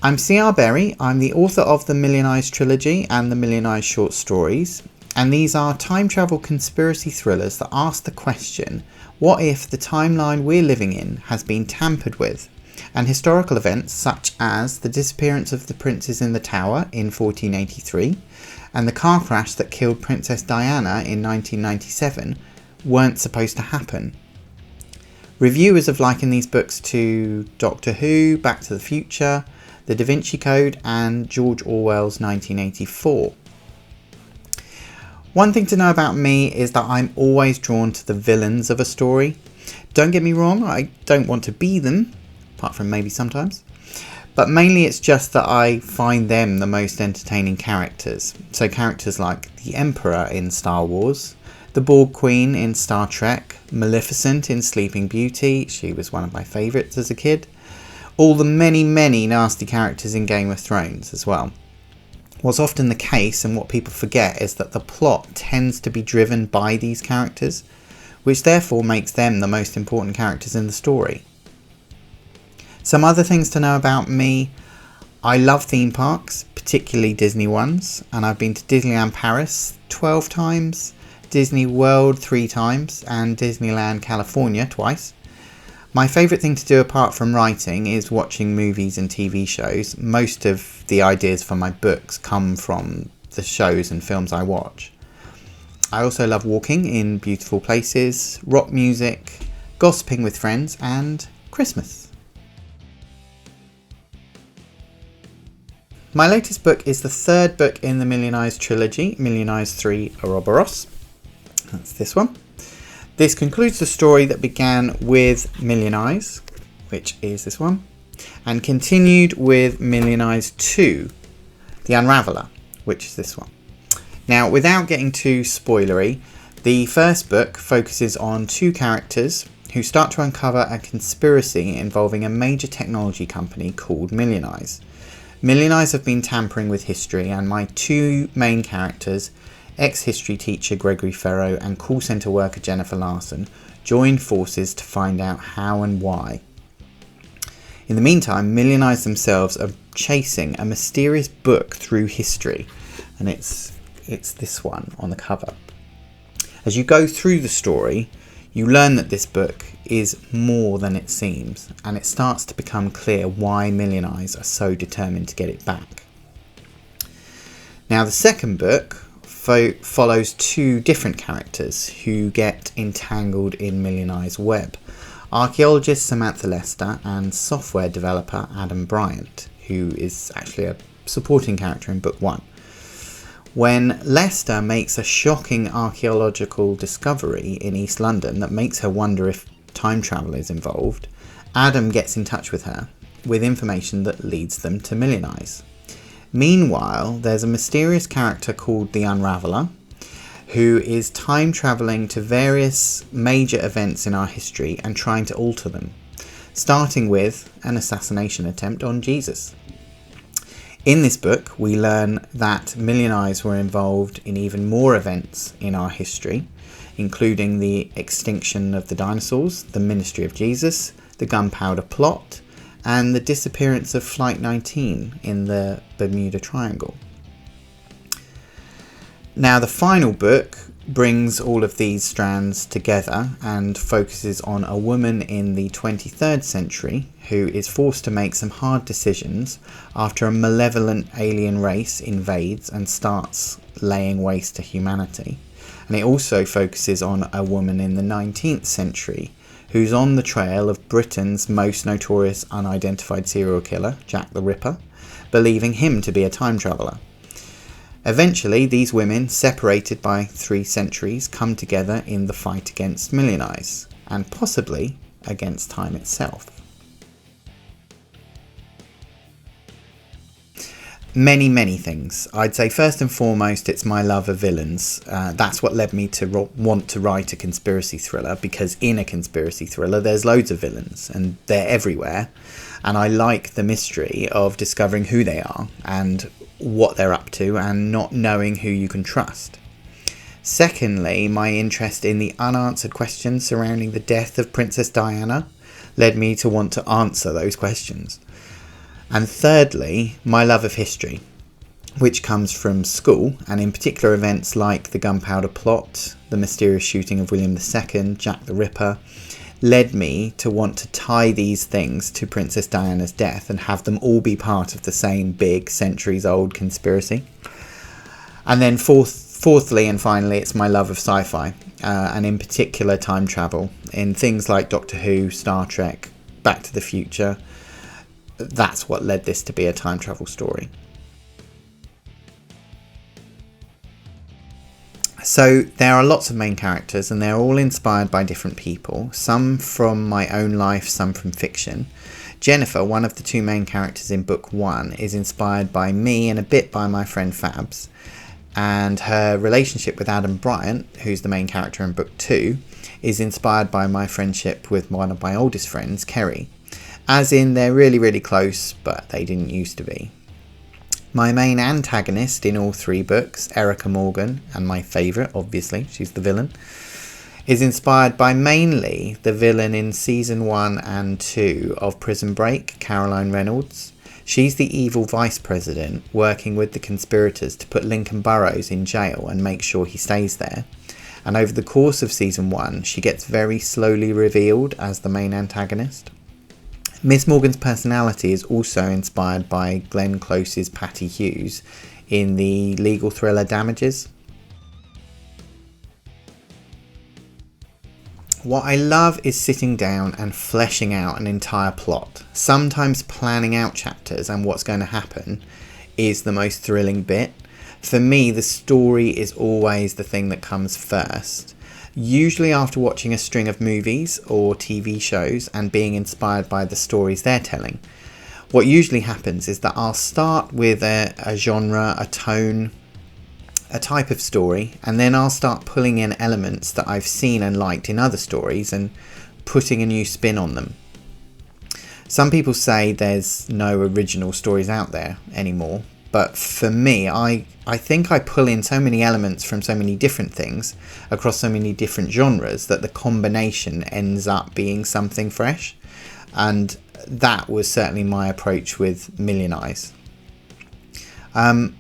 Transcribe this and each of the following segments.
I'm C.R. Berry. I'm the author of the Million Eyes trilogy and the Million Eyes short stories, and these are time travel conspiracy thrillers that ask the question, what if the timeline we're living in has been tampered with, and historical events such as the disappearance of the princes in the tower in 1483 and the car crash that killed Princess Diana in 1997 weren't supposed to happen. Reviewers have likened these books to Doctor Who, Back to the Future, The Da Vinci Code and George Orwell's 1984. One thing to know about me is that I'm always drawn to the villains of a story. Don't get me wrong, I don't want to be them, apart from maybe sometimes, but mainly it's just that I find them the most entertaining characters. So characters like the Emperor in Star Wars, the Borg Queen in Star Trek, Maleficent in Sleeping Beauty, she was one of my favourites as a kid, all the many nasty characters in Game of Thrones as well. What's often the case, and what people forget, is that the plot tends to be driven by these characters, which therefore makes them the most important characters in the story. Some other things to know about me: I love theme parks, particularly Disney ones, and I've been to Disneyland Paris 12 times, Disney World 3 times, and Disneyland California twice. My favourite thing to do apart from writing is watching movies and TV shows. Most of the ideas for my books come from the shows and films I watch. I also love walking in beautiful places, rock music, gossiping with friends, and Christmas. My latest book is the third book in the Million Eyes trilogy, Million Eyes 3 Ouroboros. That's this one. This concludes the story that began with Million Eyes, which is this one, and continued with Million Eyes 2, The Unraveller, which is this one. Now, without getting too spoilery, the first book focuses on 2 characters who start to uncover a conspiracy involving a major technology company called Million Eyes. Million Eyes have been tampering with history, and my 2 main characters, ex-history teacher Gregory Ferro and call centre worker Jennifer Larson, joined forces to find out how and why. In the meantime, Million Eyes themselves are chasing a mysterious book through history, and it's this one on the cover. As you go through the story, you learn that this book is more than it seems, and it starts to become clear why Million Eyes are so determined to get it back. Now, the second book follows 2 different characters who get entangled in Million Eyes' web. Archaeologist Samantha Lester and software developer Adam Bryant, who is actually a supporting character in book 1. When Lester makes a shocking archaeological discovery in East London that makes her wonder if time travel is involved, Adam gets in touch with her with information that leads them to Million Eyes. Meanwhile, there's a mysterious character called the Unraveller, who is time travelling to various major events in our history and trying to alter them, starting with an assassination attempt on Jesus. In this book, we learn that Million Eyes were involved in even more events in our history, including the extinction of the dinosaurs, the ministry of Jesus, the gunpowder plot, and the disappearance of Flight 19 in the Bermuda Triangle. Now, the final book brings all of these strands together and focuses on a woman in the 23rd century who is forced to make some hard decisions after a malevolent alien race invades and starts laying waste to humanity. And it also focuses on a woman in the 19th century who's on the trail of Britain's most notorious unidentified serial killer, Jack the Ripper, believing him to be a time traveller. Eventually, these women, separated by 3 centuries, come together in the fight against Million Eyes, and possibly against time itself. Many things. I'd say first and foremost it's my love of villains. That's what led me to want to write a conspiracy thriller, because in a conspiracy thriller there's loads of villains and they're everywhere, and I like the mystery of discovering who they are and what they're up to and not knowing who you can trust. Secondly, my interest in the unanswered questions surrounding the death of Princess Diana led me to want to answer those questions. And thirdly, my love of history, which comes from school, and in particular events like the Gunpowder Plot, the mysterious shooting of William II, Jack the Ripper, led me to want to tie these things to Princess Diana's death and have them all be part of the same big centuries-old conspiracy. And then fourthly and finally, it's my love of sci-fi, and in particular time travel, in things like Doctor Who, Star Trek, Back to the Future. That's what led this to be a time travel story. So there are lots of main characters and they're all inspired by different people, some from my own life, some from fiction. Jennifer, one of the two main characters in book 1, is inspired by me and a bit by my friend Fabs, and her relationship with Adam Bryant, who's the main character in book 2, is inspired by my friendship with one of my oldest friends, Kerry. As in, they're really, really close, but they didn't used to be. My main antagonist in all 3 books, Erica Morgan, and my favourite, obviously, she's the villain, is inspired by mainly the villain in season 1 and 2 of Prison Break, Caroline Reynolds. She's the evil vice president working with the conspirators to put Lincoln Burrows in jail and make sure he stays there. And over the course of season 1, she gets very slowly revealed as the main antagonist. Miss Morgan's personality is also inspired by Glenn Close's Patty Hughes in the legal thriller Damages. What I love is sitting down and fleshing out an entire plot. Sometimes planning out chapters and what's going to happen is the most thrilling bit. For me, the story is always the thing that comes first. Usually after watching a string of movies or TV shows and being inspired by the stories they're telling. What usually happens is that I'll start with a genre, a tone, a type of story, and then I'll start pulling in elements that I've seen and liked in other stories and putting a new spin on them. Some people say there's no original stories out there anymore, but for me, I think I pull in so many elements from so many different things across so many different genres that the combination ends up being something fresh. And that was certainly my approach with Million Eyes. And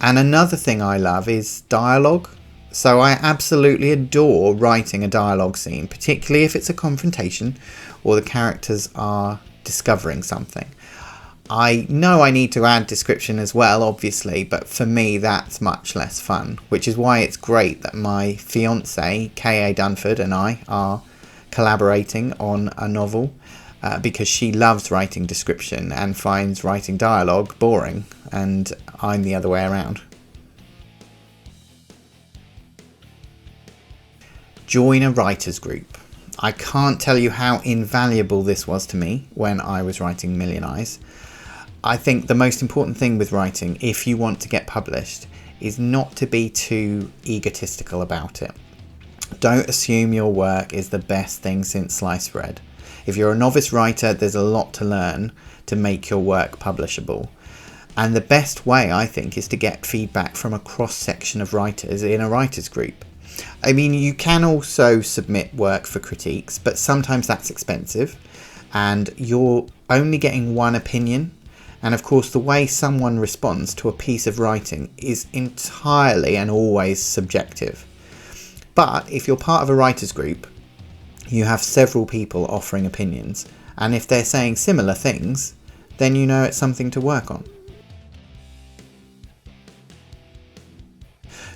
another thing I love is dialogue. So I absolutely adore writing a dialogue scene, particularly if it's a confrontation or the characters are discovering something. I know I need to add description as well, obviously, but for me that's much less fun, which is why it's great that my fiancée, K.A. Dunford, and I are collaborating on a novel, because she loves writing description and finds writing dialogue boring, and I'm the other way around. Join a writers group. I can't tell you how invaluable this was to me when I was writing Million Eyes. I think the most important thing with writing, if you want to get published, is not to be too egotistical about it. Don't assume your work is the best thing since sliced bread. If you're a novice writer, there's a lot to learn to make your work publishable. And the best way, I think, is to get feedback from a cross-section of writers in a writers group. I mean, you can also submit work for critiques, but sometimes that's expensive and you're only getting one opinion. And of course, the way someone responds to a piece of writing is entirely and always subjective. But if you're part of a writers group, you have several people offering opinions, and if they're saying similar things, then you know it's something to work on.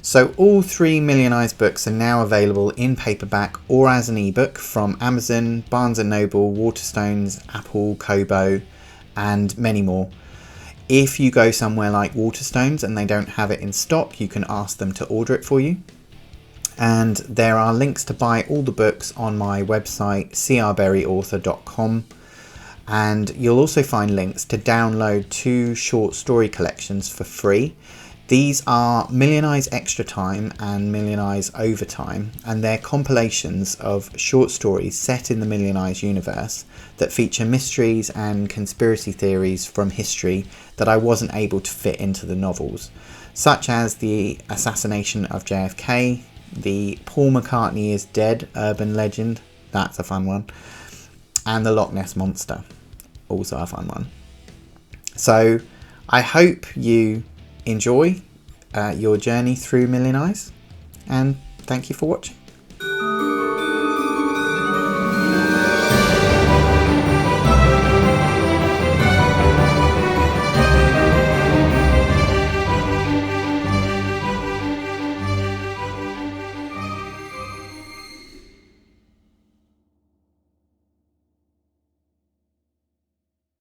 So all 3 Million Eyes books are now available in paperback or as an ebook from Amazon, Barnes & Noble, Waterstones, Apple, Kobo, and many more. If you go somewhere like Waterstones and they don't have it in stock, you can ask them to order it for you. And there are links to buy all the books on my website, crberryauthor.com. And you'll also find links to download 2 short story collections for free. These are Million Eyes Extra Time and Million Eyes Overtime, and they're compilations of short stories set in the Million Eyes universe that feature mysteries and conspiracy theories from history that I wasn't able to fit into the novels, such as the assassination of JFK, the Paul McCartney is dead urban legend, that's a fun one, and the Loch Ness Monster, also a fun one. So I hope you enjoy your journey through Million Eyes, and thank you for watching.